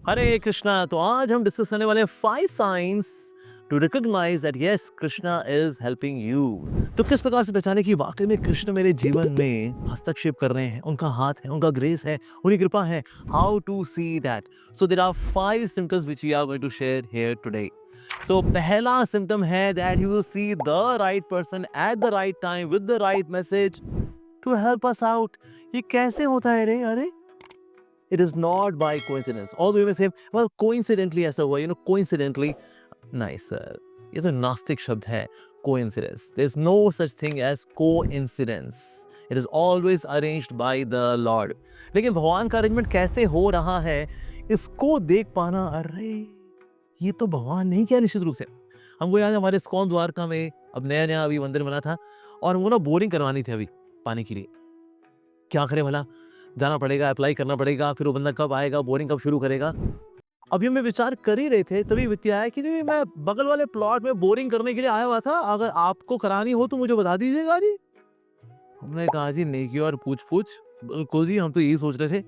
हरे कृष्णा। तो आज हम डिस्कस करने वाले हैं 5 signs to recognise that yes Krishna is helping you. तो किस प्रकार से पहचाने कि वाकई में कृष्ण मेरे जीवन में हस्तक्षेप कर रहे हैं, उनका हाथ है, उनका ग्रेस है, उनकी कृपा है। How to see that? So there are 5 symptoms which we are going to share here today. So पहला सिम्पटम है that you will see the right person at the right time with the right message to help us out. ये कैसे होता है रे? अरे it is not by coincidence. Although you may say, well, coincidentally ऐसा हुआ, coincidentally. Nice sir. ये तो नास्तिक शब्द है, coincidence. There's no such thing as coincidence. It is always arranged by the Lord. लेकिन भगवान का अरेंजमेंट कैसे हो रहा है, इसको देख पाना, अरे ये तो भगवान नहीं किया निश्चित रूप से। हमको याद है हमारे इस्कॉन द्वारका में अब नया अभी मंदिर बना था और हमको ना बोरिंग करवानी थी अभी पानी के लिए। क्या करें भला? जाना पड़ेगा, अप्लाई करना पड़ेगा, फिर वो बंदा कब आएगा, बोरिंग कब शुरू करेगा। अभी हम विचार कर ही रहे थे, तभी वित्तीय आया कि जी मैं बगल वाले प्लॉट में बोरिंग करने के लिए आया हुआ था, अगर आपको करानी हो तो मुझे बता दीजिएगा जी। हमने कहा जी नेकी और पूछ पूछ, बिल्कुल जी, हम तो यही सोच रहे थे।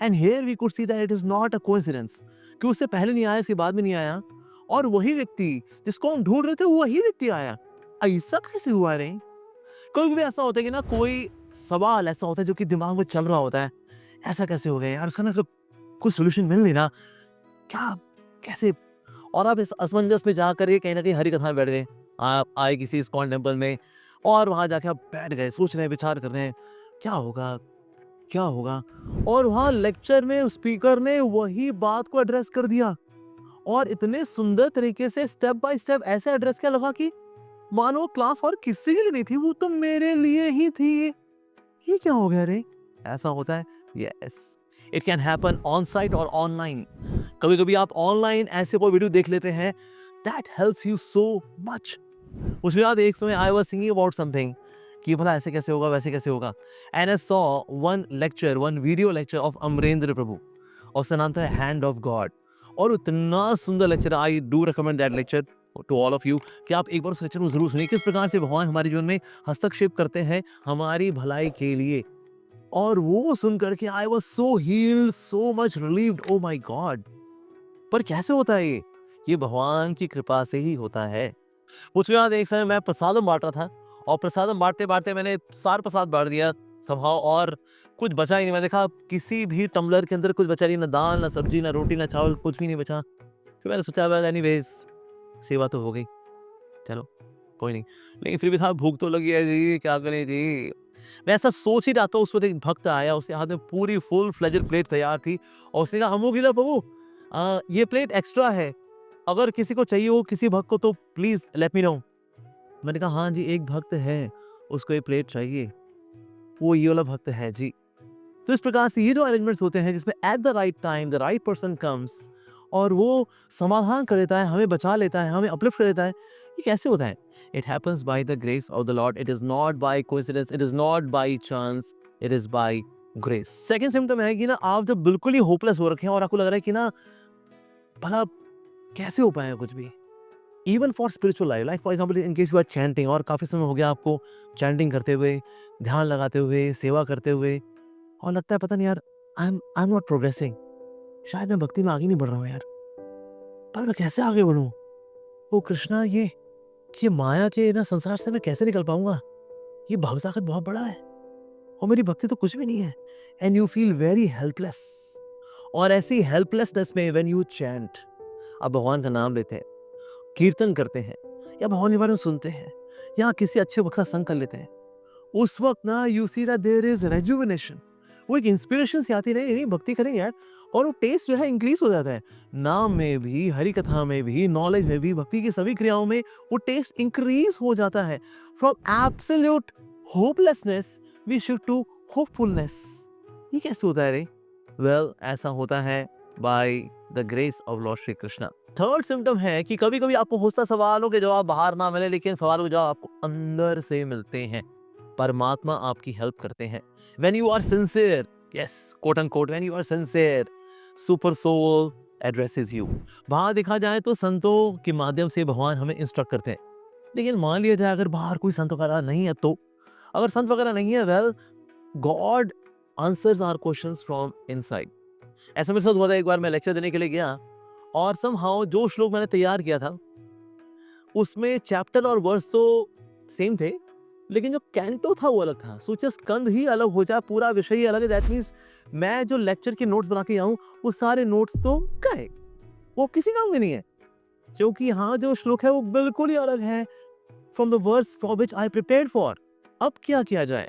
And here we could see that it is not a coincidence कि उससे पहले नहीं आया, इसके बाद में नहीं आया, और वही व्यक्ति जिसको हम ढूंढ रहे थे वही व्यक्ति आया। ऐसा कैसे हुआ रे? कभी भी ऐसा होता है कि ना कोई सवाल ऐसा होता है जो कि दिमाग में चल रहा होता है, ऐसा कैसे हो गया यार, उसका ना कुछ सोल्यूशन मिल नहीं रहा, क्या कैसे? और आप इस असमंजस में जाकर के कहीं ना कहीं हरी कथा में बैठ गए। आप आए किसी इस्कॉन टेम्पल में और वहां जाके आप बैठ गए, सोच रहे हैं, विचार कर रहे हैं, क्या होगा क्या होगा। और वहां लेक्चर में स्पीकर ने वही बात को एड्रेस कर दिया और इतने सुंदर तरीके से स्टेप बाय स्टेप ऐसे एड्रेस किया लगा कि मानो क्लास और किसी के लिए नहीं थी, वो तो मेरे लिए ही थी। ये क्या हो गया रे? ऐसा होता है। Yes, it can happen on site और ऑनलाइन। कभी कभी आप ऑनलाइन ऐसे कोई वीडियो देख लेते हैं that helps you so much. मुझे याद है एक समय I was thinking about something कि भला ऐसे कैसे होगा, वैसे कैसे होगा, and I saw one video lecture of Amarendra Prabhu, और उसका नाम था हैंड ऑफ गॉड। और इतना सुंदर lecture, I do recommend that lecture to all of you कि आप एक बार उस लेक्चर को जरूर सुनिए, किस प्रकार से भगवान हमारे जीवन में हस्तक्षेप करते हैं हमारी भलाई के लिए। और वो सुन करके I was so healed, so much relieved. Oh my God! पर कैसे होता है ये भगवान की कृपा से ही होता है। मुझे याद है एक समय मैं प्रसादम बांट रहा था और प्रसादम बांटते बांटते मैंने सार प्रसाद बांट दिया स्वभाव, और कुछ बचा ही नहीं। मैं देखा किसी भी टम्बलर के अंदर कुछ बचा नहीं, ना दाल, ना सब्जी, ना रोटी, ना चावल, कुछ भी नहीं बचा। फिर मैंने सोचा वेल एनीवेज, सेवा तो हो गई, चलो कोई नहीं। लेकिन फिर भी था, भूख तो लगी है जी, क्या करें जी। मैं ऐसा सोच ही रहा था, उस वक्त एक भक्त आया, उसके हाथ में पूरी फुल फ्लेजेड प्लेट तैयार थी और उसने कहा अमोघिला प्रभु, ये प्लेट एक्स्ट्रा है, अगर किसी को चाहिए हो, किसी भक्त को, तो प्लीज लेट मी नो। मैंने कहा हाँ जी, एक भक्त है, उसको ये प्लेट चाहिए, वो ये वाला भक्त है जी। तो इस प्रकार से ये जो अरेंजमेंट्स होते हैं जिसमें eight the right time the right person comes और वो समाधान कर देता है, हमें बचा लेता है, हमें अपलिफ्ट कर देता है, ये कैसे होता है? It happens by the grace of the lord. It is not by coincidence, it is not by chance, it is by grace. Second symptom है कि ना आप जब बिल्कुल ही होपलेस हो रखे हैं और आपको लग रहा है कि ना भला कैसे हो पाएगा कुछ भी, even for spiritual life, like for example in case you are chanting और काफी समय हो गया आपको चैंटिंग करते हुए, ध्यान लगाते हुए, सेवा करते हुए, और लगता है पता नहीं यार, आई एम नॉट प्रोग्रेसिंग, शायद मैं भक्ति में आगे नहीं बढ़ रहा हूँ यार, पर मैं कैसे आगे बढ़ूं? ओ कृष्णा, ये माया के ना संसार से मैं कैसे निकल पाऊंगा? ये भवसागर बहुत बड़ा है और मेरी भक्ति तो कुछ भी नहीं है। And you feel very helpless. और ऐसी हेल्पलेसनेस में व्हेन यू चैंट, आप भगवान का नाम लेते हैं, कीर्तन करते हैं, या भगवान के बारे में सुनते हैं, या किसी अच्छे वक्त का संग कर लेते हैं, उस वक्त ना you see that there is rejuvenation. वो एक इंस्पिरेशन से आती नहीं, भक्ति करेंगे यार, और वो टेस्ट जो है इंक्रीज हो जाता है। नाम में भी, हरि कथा में भी, नॉलेज में भी, भक्ति की सभी क्रियाओं में वो टेस्ट इंक्रीज हो जाता है। From absolute hopelessness we shift to hopefulness. ये कैसे होता है रे? वेल, ऐसा होता है by the grace of lord Shri Krishna. Third symptom है कि कभी कभी आपको होता सवालों के जवाब बाहर ना मिले, लेकिन सवालों के जवाब आपको अंदर से मिलते हैं। परमात्मा आपकी हेल्प करते हैं। When you are sincere, yes, quote unquote, when you are sincere, super soul addresses you. बाहर देखा जाए तो संतों के माध्यम से भगवान हमें इंस्ट्रक्ट करते हैं, लेकिन मान लिया जाए अगर बाहर कोई संत वगैरह नहीं है तो, अगर संत वगैरह नहीं है, well, God answers our questions from inside. ऐसा मेरे साथ हुआ था एक बार, मैं लेक्चर देने के लिए गया और समहाउ जो श्लोक मैंने तैयार किया था उसमें चैप्टर और वर्स तो सेम थे, लेकिन जो कैंटो था वो अलग था। सोचिए स्कंद ही अलग हो जाए, पूरा विषय ही अलग है, दैट मीन्स मैं जो लेक्चर के नोट्स बना के आऊं वो सारे नोट्स तो गए, वो किसी काम में नहीं है, क्योंकि यहाँ जो श्लोक है वो बिल्कुल ही अलग है from the verse for which I prepared for. अब क्या किया जाए?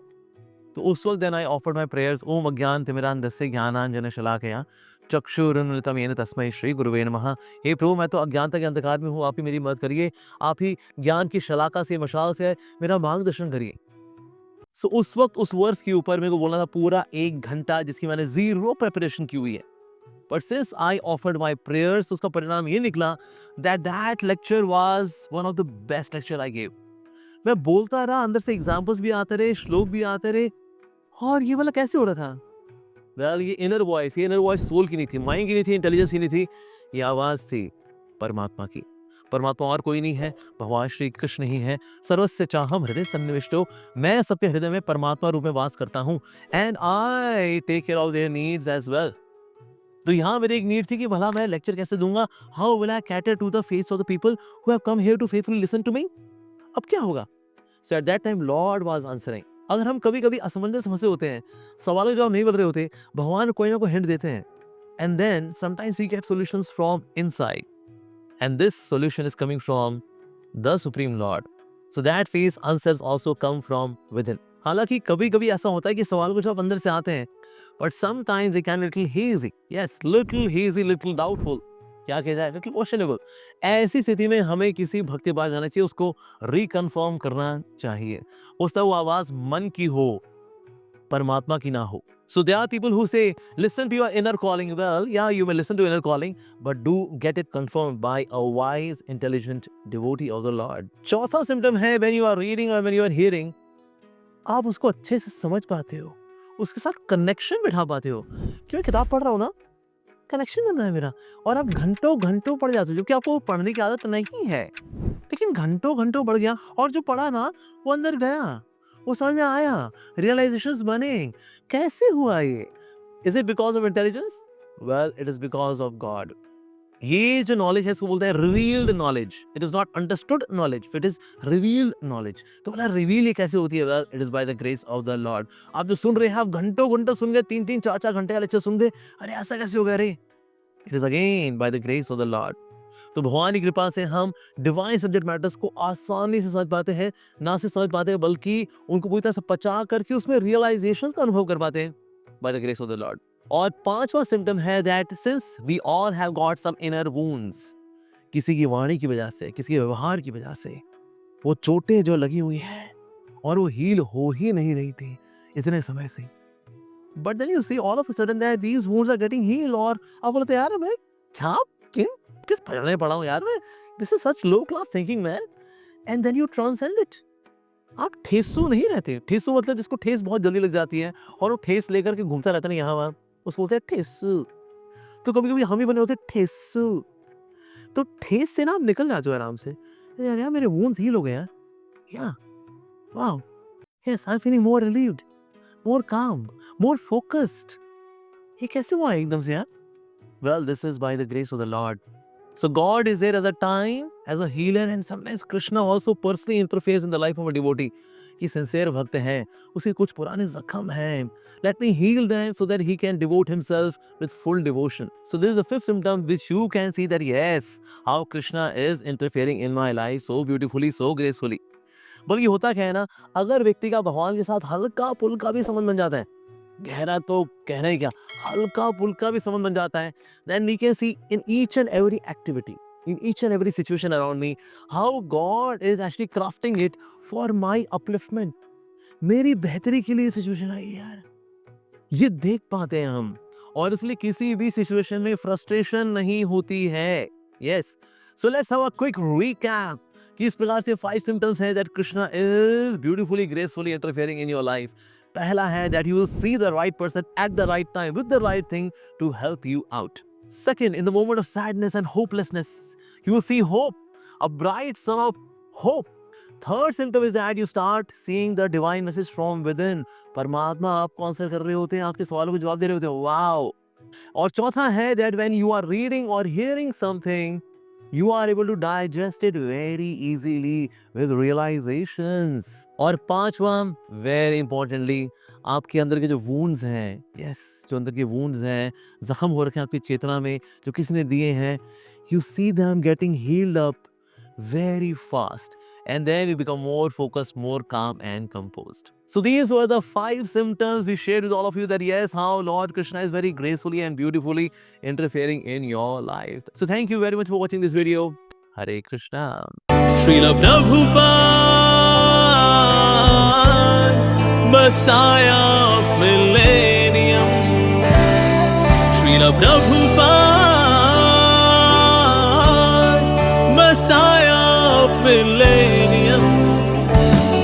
तो उस वक्त then I offered my prayers, ओम अज्ञानतिमिरान्धस्य ज्ञानांजन शलाकया चक्षुरुन्मिलितं येन तस्मै श्री गुरुवे नमः। हे प्रभु, मैं तो अज्ञानता के अंधकार में हूँ, आप ही मेरी मदद करिए, आप ही ज्ञान की शलाका से, मशाल से मेरा मार्गदर्शन करिए। सो उस वक्त उस वर्स के ऊपर मेरे को बोलना था पूरा 1 घंटा, जिसकी मैंने जीरो प्रिपरेशन की हुई है। But since I offered my prayers, उसका परिणाम ये निकला that lecture was one of the best lecture I gave. मैं बोलता रहा, अंदर से एग्जांपल्स भी आते रहे, श्लोक भी आते रहे, और ये वाला कैसे हो रहा था? वेल, ये इनर वॉइस सोल की नहीं थी, माइंड की नहीं थी, इंटेलिजेंस की नहीं थी, ये आवाज थी परमात्मा की। परमात्मा और कोई नहीं है, भगवान श्री कृष्ण ही है। सर्वस्य चाहम हृदय सन्निविष्टो, मैं सबके हृदय में परमात्मा रूप में वास करता हूँ, and I take care of their needs as well. तो यहाँ मेरी एक नीड थी कि भला मैं लेक्चर कैसे दूंगा, how will I cater to the face of the people who have come here to faithfully listen to me. अब क्या होगा? So at that time Lord was answering. अगर हम कभी कभी असमंजस फंसे होते हैं, सवालों के जवाब नहीं बन रहे होते, भगवान कोई ना कोई हिंट देते हैं, and then sometimes we get solutions from inside, and this solution is coming from the supreme lord. So that face answers also come from within. हालांकि कभी कभी ऐसा होता है कि सवालों के जवाब अंदर से आते हैं, but sometimes they can little hazy, yes little hazy, little doubtful, क्या कहा जाए, लिटिल क्वेश्चनेबल। ऐसी स्थिति में हमें किसी भक्त के पास जाना चाहिए, उसको रिकन्फर्म करना चाहिए, उसका वो आवाज मन की हो, परमात्मा की ना हो। So there are people who say, listen to your inner calling. Well, yeah, you may listen to inner calling, but do get it confirmed by a wise, intelligent devotee of the Lord. चौथा symptom है, when you are reading or when you are hearing, आप उसको अच्छे से समझ पाते हो, उसके साथ कनेक्शन बिठा पाते हो। क्यों? किताब पढ़ रहा हूँ ना, कनेक्शन बन रहा है मेरा, और आप घंटों घंटों पढ़ जाते हो, जो कि आपको पढ़ने की आदत नहीं है, लेकिन घंटों घंटों पढ़ गया, और जो पढ़ा ना वो अंदर गया, वो समझ में आया, रियलाइजेशंस बने। कैसे हुआ ये? Is it because of intelligence? Well, it is because of God. ये जो नॉलेज है इसको बोलते हैं revealed knowledge. It is not understood knowledge, it is revealed knowledge. तो बोला रिवील ये कैसे होती है? Well, it is by the grace of the Lord. आप जो सुन रहे हैं, आप घंटों घंटों सुन गए, 3-3 4-4 घंटे का लेक्चर सुन गए, अरे ऐसा कैसे हो गया रे? It is again bye the grace of the Lord. तो भगवान की कृपा से हम डिवाइन सब्जेक्ट मैटर्स को आसानी से समझ पाते हैं, ना सिर्फ समझ पाते हैं बल्कि उनको पूरी तरह से पचा करके उसमें रियलाइजेशन का अनुभव कर पाते हैं by the grace of the lord. और पांचवा सिम्टम है that since we all have got some inner wounds, किसी की वाणी की वजह से, किसी के व्यवहार की वजह से वो चोटें जो लगी हुई हैं और वो हील हो ही नहीं रही थी इतने समय से, but then you see all of a sudden that these wounds are getting healed. और आप बोलते यार मैं क्या किस पढ़ने पढ़ा हूँ यार मैं, this is such low class thinking man, and then you transcend it. आप ठेसू नहीं रहते। ठेसू मतलब जिसको ठेस बहुत जल्दी लग जाती है और वो ठेस लेकर के घूमता रहता है यहाँ वहाँ, उसको बोलते हैं ठेसू। तो कभी कभी हम ही बने होते ठेसू। तो ठेस से ना आप निकल जाते हो आराम से, यार यार मेरे वुंड्स हील हो गए हैं, या wow, yes I am feeling more relieved, more calm, more focused. ये कैसे हुआ एकदम से यार? Well, this is by the grace of the Lord. So God is there as a time, as a healer, and sometimes Krishna also personally interferes in the life of a devotee. कि sincere भक्त हैं, उसके कुछ पुराने जख्म हैं, let me heal them so that he can devote himself with full devotion. So this is the fifth symptom which you can see that yes, how Krishna is interfering in my life so beautifully, so gracefully. बल्कि होता क्या है ना, अगर व्यक्ति का भगवान के साथ हल्का पुल्का भी संबंध बन जाता है, गहरा तो कहना ही क्या, हल्का फुल्का भी संबंध बन जाता है, then we can see in each and every activity, in each and every situation around me, how God is actually crafting it for my upliftment. मेरी बेहतरी के लिए सिचुएशन आई है यार, ये देख पाते हैं हम, और इसलिए किसी भी सिचुएशन में फ्रस्ट्रेशन नहीं होती है। Yes, so let's have a quick recap कि इस प्रकार से 5 symptoms हैं that Krishna is beautifully, gracefully interfering in your life. पहला है that you will see the right person at the right time with the right thing to help you out. Second, in the moment of sadness and hopelessness, you will see hope, a bright sun of hope. Third symptom is that you start seeing the divine message from within. परमात्मा आपको answer कर रहे होते हैं, आपके सवालों को जवाब दे रहे होते हैं। Wow! और चौथा है that when you are reading or hearing something, you are able to digest it very easily with realizations. और पांचवा, very importantly, आपके अंदर के जो wounds हैं, yes, जो अंदर के wounds हैं, जख्म हो रखे हैं आपकी चेतना में, जो किसी ने दिए हैं, you see them getting healed up very fast. And then you become more focused, more calm and composed. So these were the 5 symptoms we shared with all of you, that yes, how Lord Krishna is very gracefully and beautifully interfering in your life. So thank you very much for watching this video. Hare Krishna. Srila Prabhupada, Messiah of Millennium. Srila Prabhupada.